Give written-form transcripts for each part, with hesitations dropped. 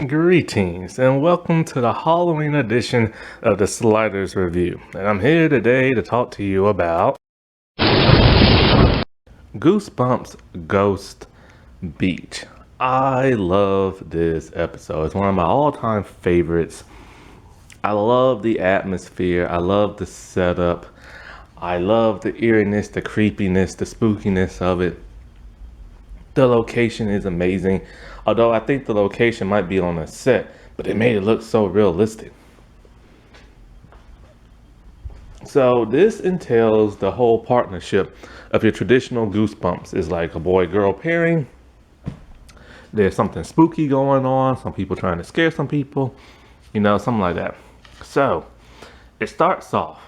Greetings and welcome to the Halloween edition of the Sliders Review. And I'm here today to talk to you about Goosebumps Ghost Beach. I love this episode. It's one of my all-time favorites. I love the atmosphere. I love the setup. I love the eeriness, the creepiness, the spookiness of it. The location is amazing. Although I think the location might be on a set, but they made it look so realistic. So this entails the whole partnership of your traditional Goosebumps. Is like a boy-girl pairing. There's something spooky going on. Some people trying to scare some people. Something like that. So it starts off,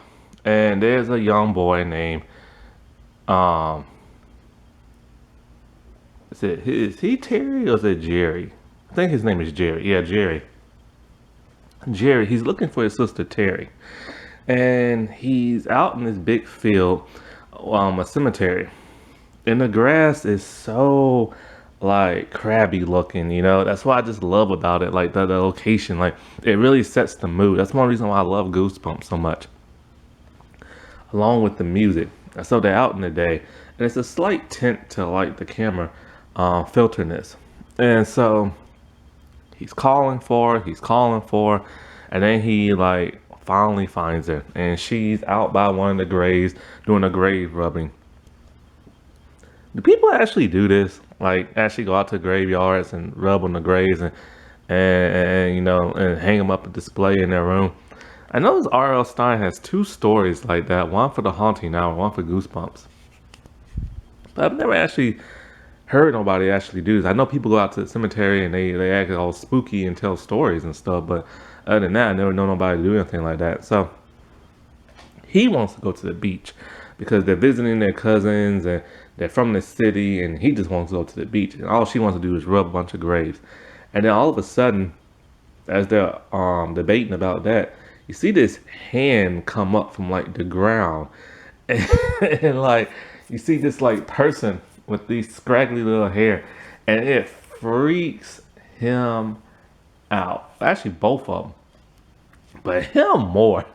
and there's a young boy named is he Terry or is it Jerry? I think his name is Jerry. Yeah, Jerry. Jerry, he's looking for his sister Terry. And he's out in this big field, a cemetery. And the grass is so like crabby looking, That's what I just love about it. Like the location, like it really sets the mood. That's one reason why I love Goosebumps so much. Along with the music. So they're out in the day. And it's a slight tint to like the camera filterness. And so he's calling for her, and then he like finally finds her, and she's out by one of the graves doing a grave rubbing. Do people actually do this? Like actually go out to graveyards and rub on the graves and hang them up and display in their room? I know this R.L. Stein has two stories like that, one for The Haunting Hour, one for Goosebumps. But I've never actually heard nobody actually do this. I know people go out to the cemetery and they act all spooky and tell stories and stuff, but other than that, I never know nobody do anything like that. So he wants to go to the beach because they're visiting their cousins and they're from the city, and he just wants to go to the beach. And all she wants to do is rub a bunch of graves. And then all of a sudden, as they're debating about that, you see this hand come up from like the ground, and like you see this like person with these scraggly little hair, and it freaks him out. Actually, both of them, but him more.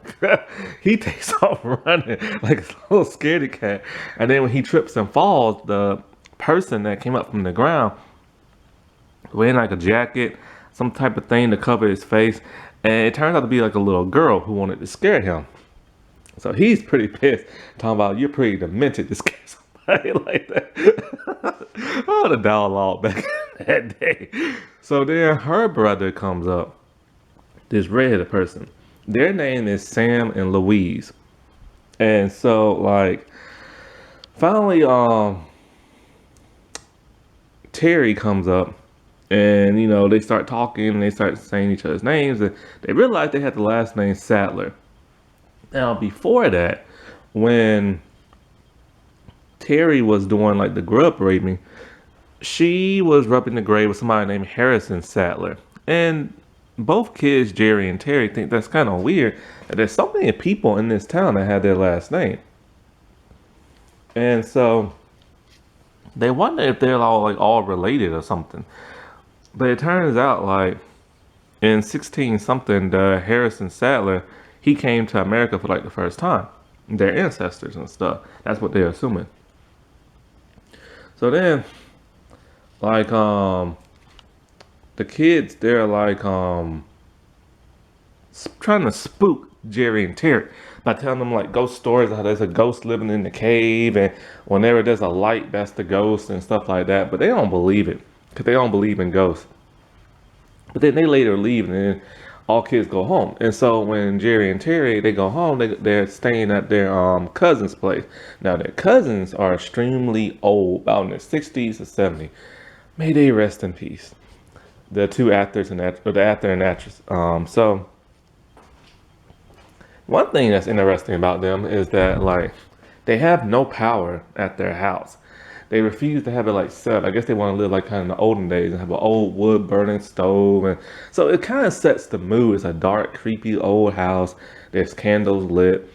He takes off running like a little scaredy cat, and then when he trips and falls, the person that came up from the ground wearing like a jacket, some type of thing to cover his face, and it turns out to be like a little girl who wanted to scare him. So he's pretty pissed, talking about you're pretty demented to scare somebody like that. Oh, the dialogue back in that day. So then her brother comes up, this redheaded person. Their name is Sam and Louise. And so like finally Terry comes up, and they start talking and they start saying each other's names, and they realize they had the last name Sadler. Now before that, when Terry was doing like the grub raping, she was rubbing the grave with somebody named Harrison Sadler. And both kids, Jerry and Terry, think that's kind of weird that there's so many people in this town that have their last name. And so they wonder if they're all related or something. But it turns out like in 16 something, the Harrison Sadler, he came to America for like the first time. Their ancestors and stuff. That's what they're assuming. So then, like, the kids, they're like, trying to spook Jerry and Terry by telling them like ghost stories, how there's a ghost living in the cave, and whenever there's a light, that's the ghost and stuff like that. But they don't believe it because they don't believe in ghosts. But then they later leave, and then all kids go home. And so when Jerry and Terry, they go home, they're staying at their cousin's place. Now their cousins are extremely old, about in their 60s or 70s. May they rest in peace. The two actors and the actor and actress. So one thing that's interesting about them is that like they have no power at their house. They refuse to have it like set. I guess they want to live like kind of in the olden days and have an old wood burning stove, and so it kind of sets the mood. It's a dark, creepy old house. There's candles lit.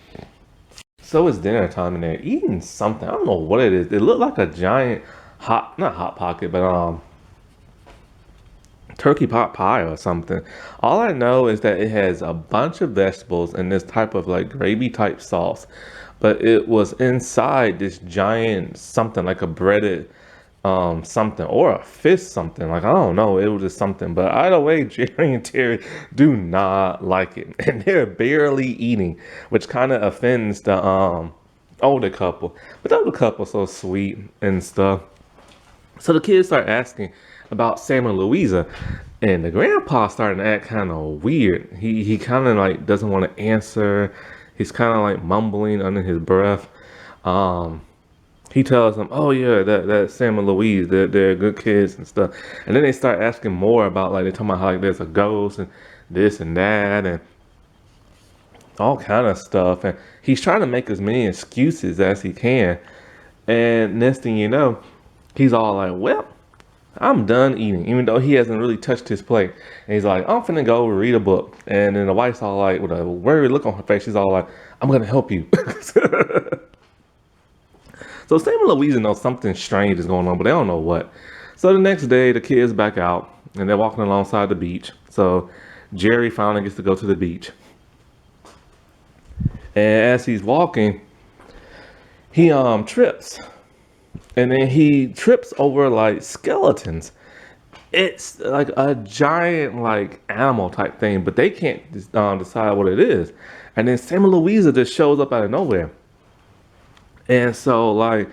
So it's dinner time, and they're eating something. I don't know what it is. It looked like a giant not hot pocket, but turkey pot pie or something. All I know is that it has a bunch of vegetables and this type of like gravy type sauce. But it was inside this giant something like a breaded something or a fish something. Like I don't know, it was just something. But either way, Jerry and Terry do not like it. And they're barely eating, which kind of offends the older couple. But the older couple so sweet and stuff. So the kids start asking about Sam and Louisa, and the grandpa starting to act kind of weird. He kind of like doesn't want to answer. He's kind of like mumbling under his breath. Um, he tells them, "Oh yeah, that Sam and Louise, they're good kids and stuff." And then they start asking more about like they're talking about how like there's a ghost and this and that and all kind of stuff. And he's trying to make as many excuses as he can. And next thing you know, he's all like, "Well, I'm done eating," even though he hasn't really touched his plate. And he's like, "I'm finna go read a book." And then the wife's all like, with a worried look on her face, she's all like, "I'm gonna help you." So Sam and Louisa know something strange is going on, but they don't know what. So the next day, the kids back out and they're walking alongside the beach. So Jerry finally gets to go to the beach. And as he's walking, he trips. And then he trips over like skeletons. It's like a giant like animal type thing, but they can't decide what it is. And then Sam and Louisa just shows up out of nowhere. And so like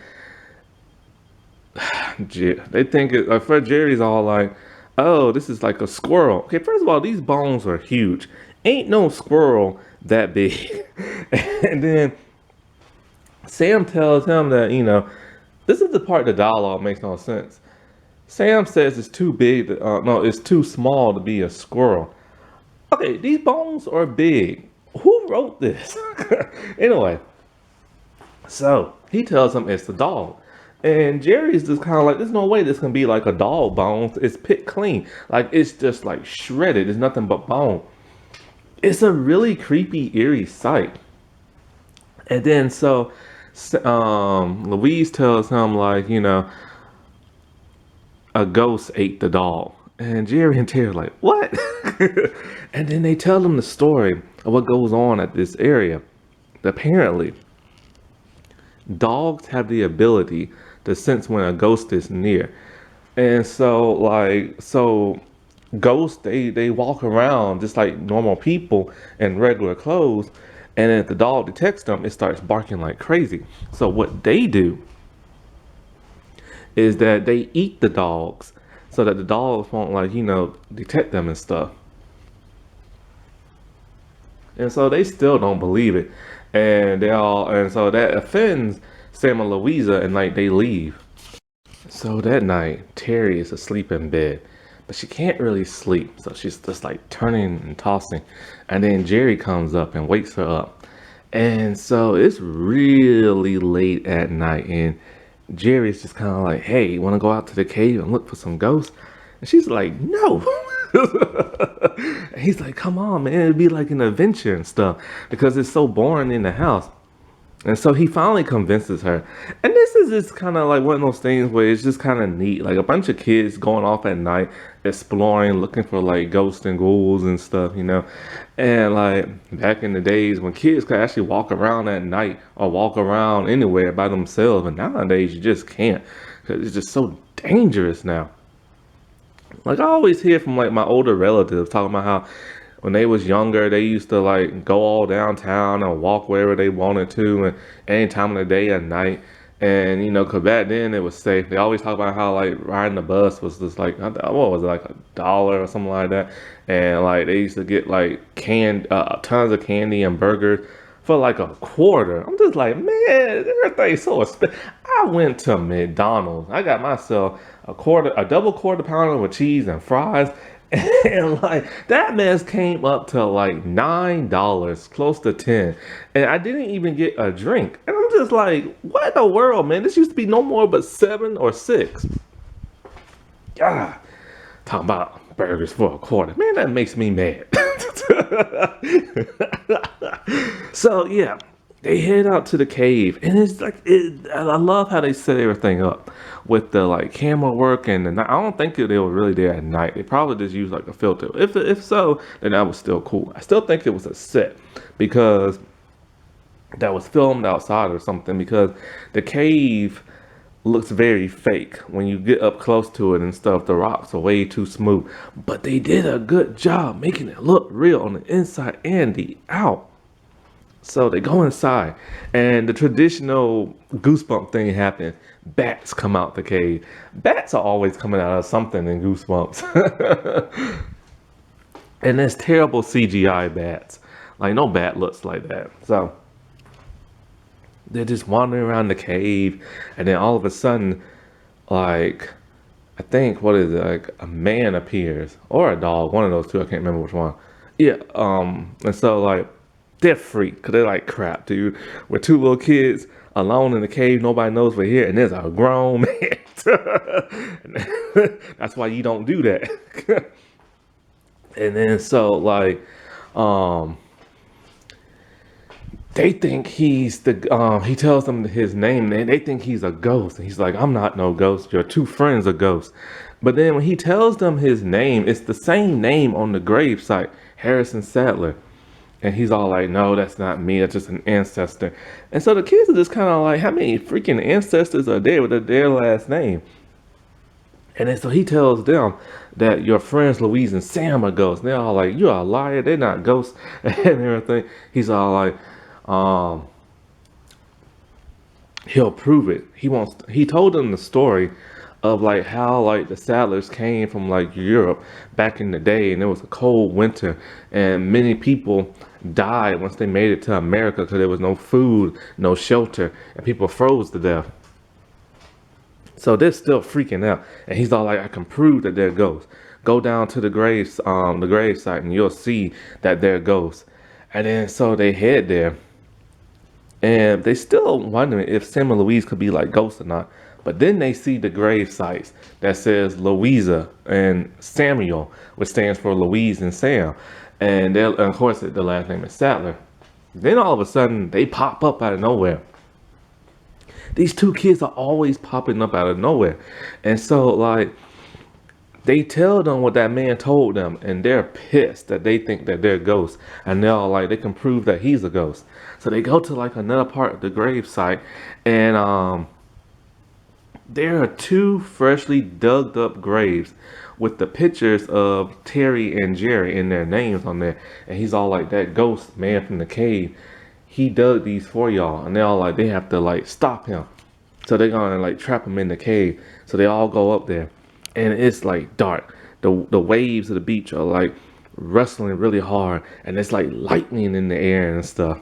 they think Fred Jerry's all like, "Oh, this is like a squirrel." Okay, first of all, these bones are huge. Ain't no squirrel that big. And then Sam tells him that, this is the part the dialogue makes no sense. Sam says it's too big. No, it's too small to be a squirrel. Okay, these bones are big. Who wrote this? Anyway, so he tells him it's the dog. And Jerry's just kind of like, there's no way this can be like a dog bone. It's picked clean. Like, it's just like shredded. It's nothing but bone. It's a really creepy, eerie sight. And then so Louise tells him like, a ghost ate the dog. And Jerry and Terry are like, what? And then they tell him the story of what goes on at this area. Apparently, dogs have the ability to sense when a ghost is near. And so ghosts, they walk around just like normal people in regular clothes. And if the dog detects them, it starts barking like crazy. So what they do is that they eat the dogs so that the dogs won't detect them and stuff. And so they still don't believe it. And so that offends Sam and Louisa, and like they leave. So that night, Terry is asleep in bed, but she can't really sleep. So she's just like turning and tossing. And then Jerry comes up and wakes her up. And so it's really late at night, and Jerry's just kind of like, "Hey, you want to go out to the cave and look for some ghosts?" And she's like, "No." And he's like, "Come on, man, it'd be like an adventure and stuff because it's so boring in the house." And so he finally convinces her. And this is just kind of like one of those things where it's just kind of neat. Like a bunch of kids going off at night, exploring, looking for like ghosts and ghouls and stuff. And like back in the days when kids could actually walk around at night or walk around anywhere by themselves. But nowadays you just can't because it's just so dangerous now. Like I always hear from like my older relatives talking about how when they was younger, they used to like go all downtown and walk wherever they wanted to, and any time of the day and night. And cause back then it was safe. They always talk about how like riding the bus was just like, what was it, like $1 or something like that. And like they used to get like tons of candy and burgers for like a quarter. I'm just like, man, everything's so expensive. I went to McDonald's. I got myself a double quarter pounder with cheese and fries. And like that mess came up to like $9, close to 10. And I didn't even get a drink. And I'm just like, what in the world, man? This used to be no more but 7 or 6. God, talking about burgers for a quarter. Man, that makes me mad. So yeah, they head out to the cave, and it's like I love how they set everything up with the like camera work and the night. I don't think they were really there at night. They probably just used like a filter. If so, then that was still cool. I still think it was a set because that was filmed outside or something, because the cave looks very fake when you get up close to it and stuff. The rocks are way too smooth, but they did a good job making it look real on the inside and the out. So they go inside, and the traditional goosebump thing happens. Bats come out the cave. Bats are always coming out of something in Goosebumps. And there's terrible CGI bats. Like, no bat looks like that. So they're just wandering around the cave, and then all of a sudden, like, I think, what is it, like a man appears, or a dog, one of those two, I can't remember which one. Yeah, and so like they're freaked because they're like, crap, dude, we're two little kids alone in the cave, nobody knows we're here, and there's a grown man. That's why you don't do that. And then so like they think he's the he tells them his name, and they think he's a ghost, and he's like, I'm not no ghost, your two friends are ghosts. But then when he tells them his name, it's the same name on the gravesite, Harrison Sadler. And he's all like, no, that's not me, that's just an ancestor. And so the kids are just kind of like, how many freaking ancestors are there with their last name? And then so he tells them that your friends Louise and Sam are ghosts. And they're all like, you're a liar, they're not ghosts and everything. He's all like, he'll prove it. He told them the story of like how like the Sadlers came from like Europe back in the day, and it was a cold winter, and many people died once they made it to America because there was no food, no shelter, and people froze to death. So they're still freaking out, and he's all like, I can prove that they're ghosts. Go down to the grave site, and you'll see that they're ghosts. And then so they head there, and they still wondering if Sam and Louise could be like ghosts or not. But then they see the grave sites that says Louisa and Samuel, which stands for Louise and Sam. And of course, the last name is Sadler. Then all of a sudden, they pop up out of nowhere. These two kids are always popping up out of nowhere. And so, like, they tell them what that man told them, and they're pissed that they think that they're ghosts. And they're all like, they can prove that he's a ghost. So they go to, like, another part of the grave site, and, there are two freshly dug up graves with the pictures of Terry and Jerry and their names on there. And he's all like, that ghost man from the cave, he dug these for y'all. And they're all like, they have to like stop him. So they're gonna like trap him in the cave. So they all go up there, and it's like dark. The waves of the beach are like wrestling really hard, and it's like lightning in the air and stuff.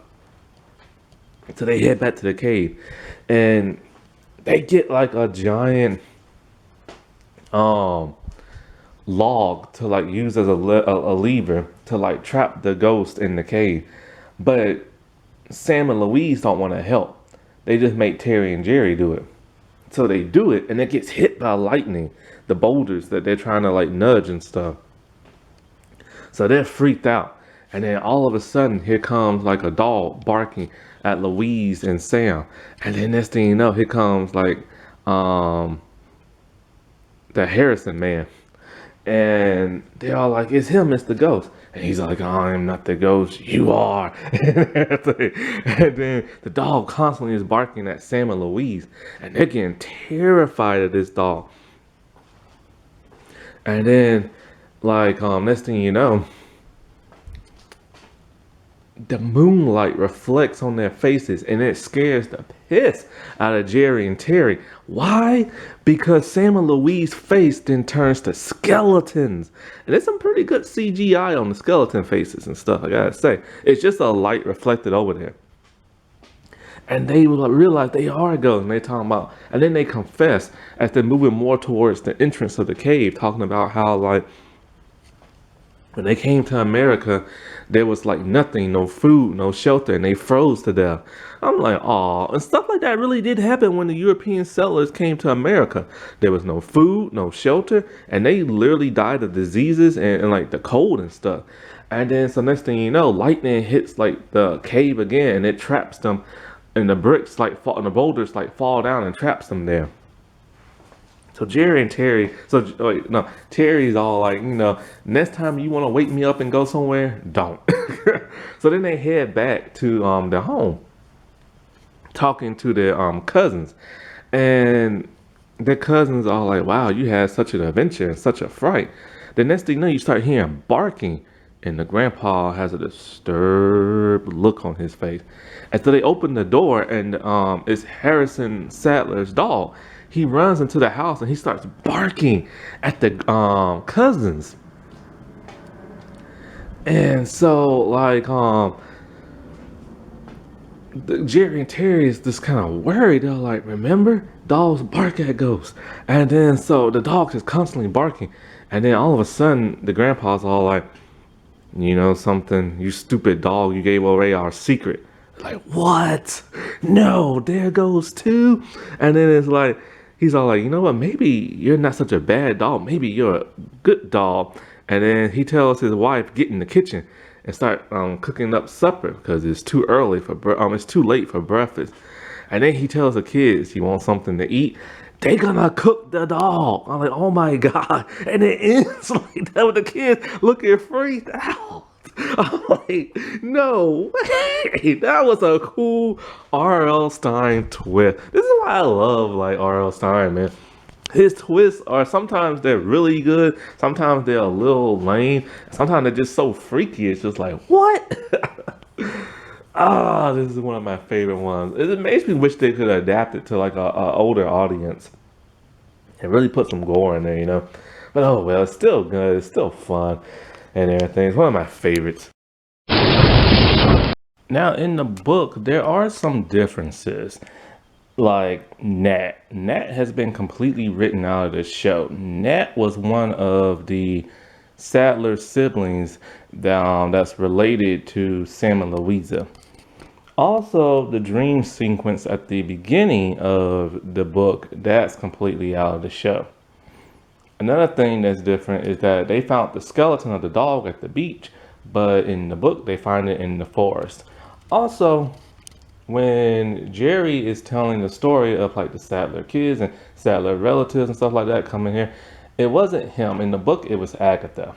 So they head back to the cave, and they get like a giant log to like use as a lever to like trap the ghost in the cave. But Sam and Louise don't want to help. They just make Terry and Jerry do it. So they do it, and it gets hit by lightning, the boulders that they're trying to like nudge and stuff. So they're freaked out. And then all of a sudden, here comes like a dog barking at Louise and Sam. And then next thing you know, here comes like the Harrison man. And they're all like, it's him, it's the ghost. And he's like, I'm not the ghost, you are. And then the dog constantly is barking at Sam and Louise. And they're getting terrified of this dog. And then, like, next thing you know, the moonlight reflects on their faces, and it scares the piss out of Jerry and Terry. Why? Because Sam and Louise's face then turns to skeletons. And there's some pretty good CGI on the skeleton faces and stuff, I gotta say. It's just a light reflected over there. And they realize they are ghosts, and they're talking about, and then they confess as they're moving more towards the entrance of the cave, talking about how, like, when they came to America, there was like nothing, no food, no shelter, and they froze to death. I'm like, oh, and stuff like that really did happen when the European settlers came to America. There was no food, no shelter, and they literally died of diseases and like the cold and stuff. And then so next thing you know, lightning hits like the cave again, and it traps them, and the bricks like fall, and the boulders like fall down and traps them there. So Jerry and Terry, so wait, no, Terry's all like, next time you want to wake me up and go somewhere, don't. So then they head back to their home, talking to their cousins, and their cousins are like, "Wow, you had such an adventure and such a fright." The next thing you know, you start hearing barking, and the grandpa has a disturbed look on his face. And so they open the door, and it's Harrison Sadler's dog. He runs into the house and he starts barking at the cousins. And so like Jerry and Terry is just kind of worried. They're like, remember, dogs bark at ghosts. And then so the dog is constantly barking. And then all of a sudden, the grandpa's all like, you know something, you stupid dog, you gave away our secret. Like, what? No, there goes two. And then it's like, he's all like, you know what, maybe you're not such a bad dog. Maybe you're a good dog. And then he tells his wife, get in the kitchen and start cooking up supper because it's too early for it's too late for breakfast. And then he tells the kids he wants something to eat. They gonna cook the dog. I'm like, oh my god! And it ends like that with the kids looking freaked out. I'm like, no way! That was a cool R.L. Stine twist. This is why I love like R.L. Stine, man. His twists are sometimes they're really good, sometimes they're a little lame, sometimes they're just so freaky. It's just like, what? Ah, this is one of my favorite ones. It makes me wish they could adapt it to like a older audience and really put some gore in there. But oh well, it's still good. It's still fun and everything. It's one of my favorites. Now, in the book, there are some differences. Like Nat. Nat has been completely written out of the show. Nat was one of the Sadler siblings that's related to Sam and Louisa. Also, the dream sequence at the beginning of the book, that's completely out of the show. Another thing that's different is that they found the skeleton of the dog at the beach, but in the book, they find it in the forest. Also, when Jerry is telling the story of like the Sadler kids and Sadler relatives and stuff like that coming here, it wasn't him. In the book, it was Agatha.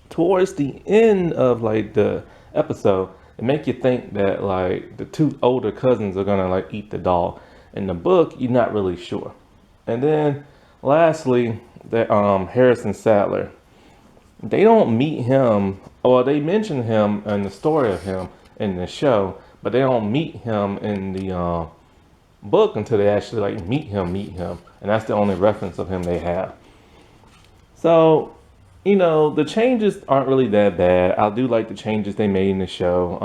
Towards the end of like the episode, it make you think that like the two older cousins are gonna like eat the dog. In the book, you're not really sure. And then lastly, that Harrison Sadler, they don't meet him, or they mention him in the story of him in the show, but they don't meet him in the book until they actually like meet him, and that's the only reference of him they have. So, the changes aren't really that bad. I do like the changes they made in the show.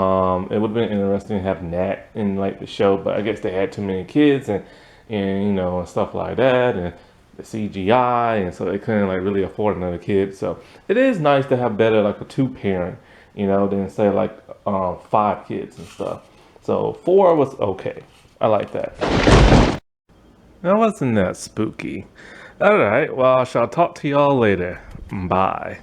It would have been interesting to have Nat in like the show, but I guess they had too many kids and and stuff like that, and the CGI, and so they couldn't like really afford another kid. So it is nice to have better like a two parent, than say like 5 kids and stuff. So 4 was okay. I like that. That wasn't that spooky. All right. Well, I shall talk to y'all later. Bye.